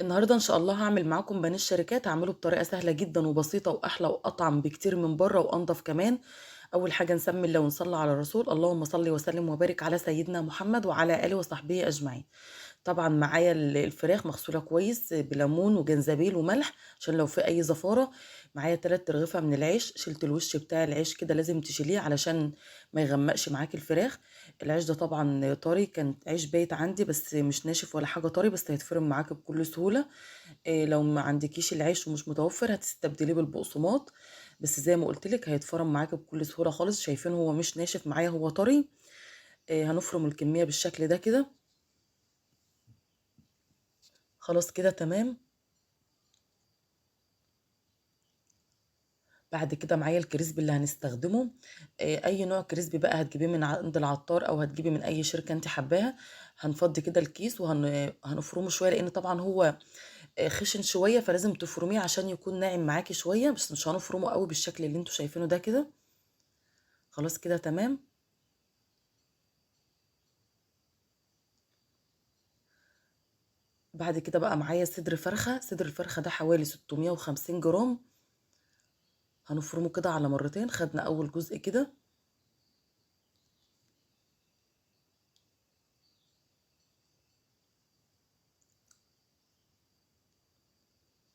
النهارده ان شاء الله هعمل معاكم بانيه الشركات. هعمله بطريقه سهله جدا وبسيطه واحلى واطعم بكتير من بره وانضف كمان. اول حاجه نسمي الله ونصلي على الرسول. اللهم صل وسلم وبارك على سيدنا محمد وعلى اله وصحبه اجمعين. طبعا معايا الفراخ مغسوله كويس بليمون وجنزبيل وملح عشان لو في اي زفاره. معايا 3 رغيفه من العيش، شلت الوش بتاع العيش كده، لازم تشيليه علشان ما يغمقش معاكي الفراخ. العيش ده طبعا طري، كان عيش بايت عندي بس مش ناشف ولا حاجه، طري بس هيتفرم معاكي بكل سهوله. لو ما عندكيش العيش ومش متوفر هتستبدليه بالبقسماط، بس زي ما قلت لك هيتفرم معاكي بكل سهوله خالص. شايفين هو مش ناشف معايا، هو طري. هنفرم الكميه بالشكل ده كده. خلاص كده تمام. بعد كده معايا الكريسبي اللي هنستخدمه. اي نوع كريسبي بقى هتجيبيه من عند العطار او هتجيبي من اي شركه انت حباها. هنفضي كده الكيس وهنفرمه شويه، لان طبعا هو خشن شويه، فلازم تفرميه عشان يكون ناعم معاكي شويه، بس مش هنفرمه قوي بالشكل اللي انتوا شايفينه ده كده. خلاص كده تمام. بعد كده بقى معايا صدر فرخه. صدر الفرخه ده حوالي 650 جرام. هنفرمه كده على مرتين. خدنا اول جزء كده.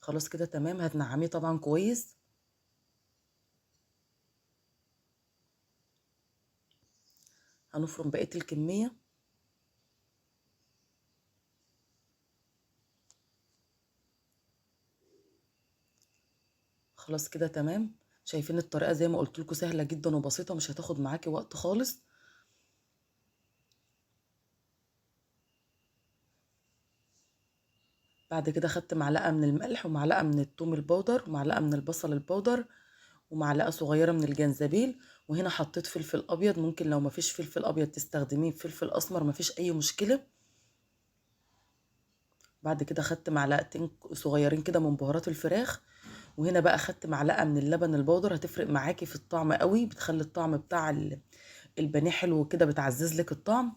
خلاص كده تمام. هتنعميه طبعا كويس. هنفرم بقيه الكميه. خلاص كده تمام. شايفين الطريقه زي ما قلت لكم سهله جدا وبسيطه، مش هتاخد معاكي وقت خالص. بعد كده خدت معلقه من الملح ومعلقه من الثوم البودر ومعلقه من البصل البودر ومعلقه صغيره من الجنزبيل. وهنا حطيت فلفل ابيض، ممكن لو مفيش فلفل ابيض تستخدميه فلفل اسمر، مفيش اي مشكله. بعد كده خدت معلقتين صغيرين كده من بهارات الفراخ. وهنا بقى خدت معلقه من اللبن البودر، هتفرق معاكي في الطعم قوي، بتخلي الطعم بتاع البانيه حلو كده، بتعزز لك الطعم.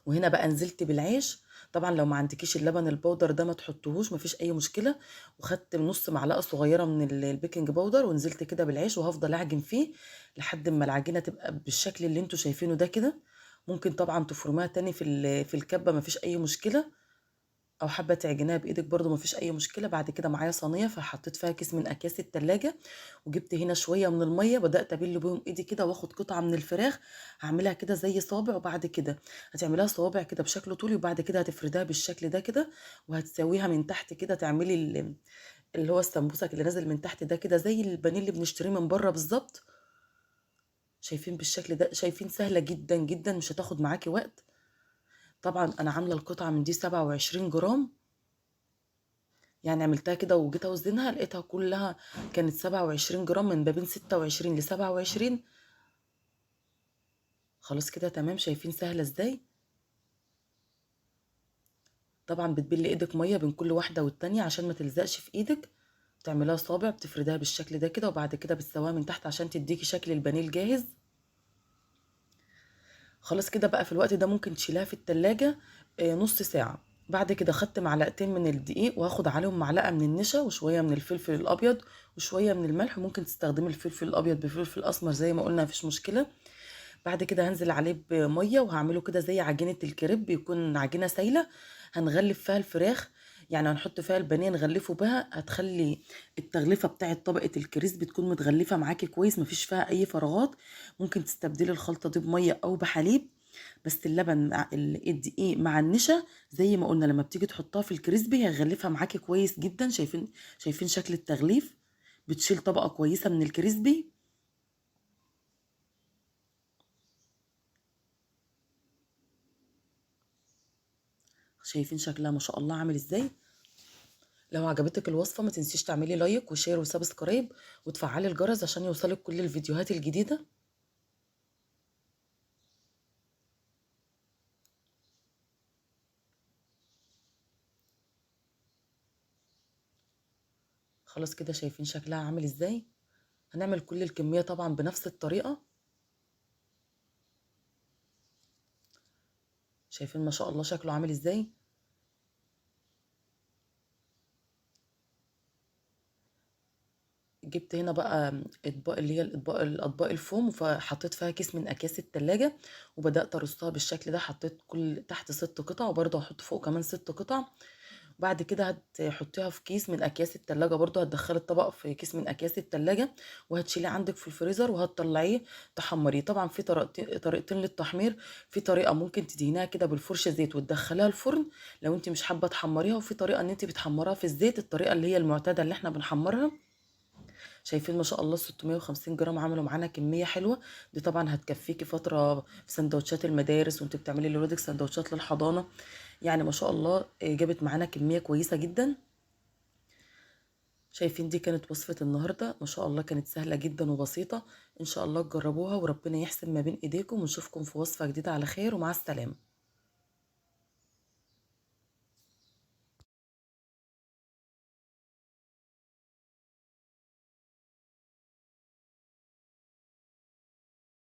وهنا بقى نزلت بالعيش. طبعا لو ما عندكيش اللبن البودر ده ما تحطوهوش، مفيش اي مشكله. وخدت نص معلقه صغيره من البيكنج باودر ونزلت كده بالعيش، وهفضل اعجن فيه لحد ما العجينه تبقى بالشكل اللي انتوا شايفينه ده كده. ممكن طبعا تفرموها تاني في الكبه، مفيش اي مشكله. او حابه تعجنيها بايدك برضو مفيش اي مشكله. بعد كده معايا صينيه فحطيت فيها كيس من اكياس التلاجة، وجبت هنا شويه من الميه، بدات ابل بيهم ايدي كده واخد قطعه من الفراخ. هعملها كده زي صابع، وبعد كده هتعملها صوابع كده بشكل طولي، وبعد كده هتفردها بالشكل ده كده. وهتسويها من تحت كده، تعملي اللي هو السمبوسك اللي نازل من تحت ده كده، زي البانيه اللي بنشتريه من بره بالظبط. شايفين بالشكل ده؟ شايفين سهله جدا جدا، مش هتاخد معاكي وقت. طبعا انا عامله القطعه من دي 27 جرام. يعني عملتها كده وجيت اوزنها لقيتها كلها كانت 27 جرام، من ما بين 26 ل 27. خلاص كده تمام. شايفين سهله ازاي؟ طبعا بتبلي ايدك ميه بين كل واحده والتانيه عشان ما تلزقش في ايدك. بتعملها صابع، بتفردها بالشكل ده كده، وبعد كده بتسويها من تحت عشان تديكي شكل البانيه الجاهز. خلاص كده بقى في الوقت ده ممكن تشيلها في التلاجة نص ساعة. بعد كده خدت معلقتين من الدقيق، وهاخد عليهم معلقة من النشا وشوية من الفلفل الأبيض وشوية من الملح. ممكن تستخدمي الفلفل الأبيض بفلفل أسمر زي ما قلنا، مفيش مشكلة. بعد كده هنزل عليه بمية وهعمله كده زي عجينة الكريب، يكون عجينة سايلة. هنغلف فيها الفراخ، يعني هنحط فيها البانيه نغلفه بها، هتخلي التغليفة بتاعة طبقة الكريسبي تكون متغلفة معاكي كويس، مفيش فيها أي فراغات. ممكن تستبدلي الخلطة دي بمية أو بحليب. بس اللبن مع الدقيق مع النشا زي ما قلنا، لما بتيجي تحطها في الكريسبي هيغلفها معاكي كويس جدا. شايفين شكل التغليف؟ بتشيل طبقة كويسة من الكريسبي. شايفين شكلها ما شاء الله عامل ازاي؟ لو عجبتك الوصفة ما تنسيش تعملي لايك وشير وسبسكرايب وتفعلي الجرس عشان يوصلك كل الفيديوهات الجديدة. خلاص كده شايفين شكلها عامل ازاي؟ هنعمل كل الكمية طبعا بنفس الطريقة. شايفين ما شاء الله شكله عامل ازاي؟ جبت هنا بقى اطباق اللي هي الاطباق الفوم، فحطيت فيها كيس من اكياس التلاجة وبدات ارصها بالشكل ده. حطيت كل تحت 6 قطع، وبرضه هحط فوق كمان 6 قطع. وبعد كده هتحطيها في كيس من اكياس التلاجة، برضه هتدخلي الطبق في كيس من اكياس التلاجة وهتشيليه عندك في الفريزر وهتطلعيه تحمريه. طبعا في طريقتين للتحمير. في طريقه ممكن تدهنيها كده بالفرشه زيت وتدخليها الفرن لو انت مش حابه تحمريها، وفي طريقه ان انت بتحمرها في الزيت، الطريقه اللي هي المعتاده اللي احنا بنحمرها. شايفين ما شاء الله 650 جرام عملوا معانا كميه حلوه. دي طبعا هتكفيكي فتره في سندوتشات المدارس وانت بتعملي لولادك سندوتشات للحضانه. يعني ما شاء الله جابت معانا كميه كويسه جدا. شايفين دي كانت وصفة النهاردة، ما شاء الله كانت سهلة جدا وبسيطة. ان شاء الله تجربوها وربنا يحسن ما بين ايديكم، ونشوفكم في وصفة جديدة على خير، ومع السلامة.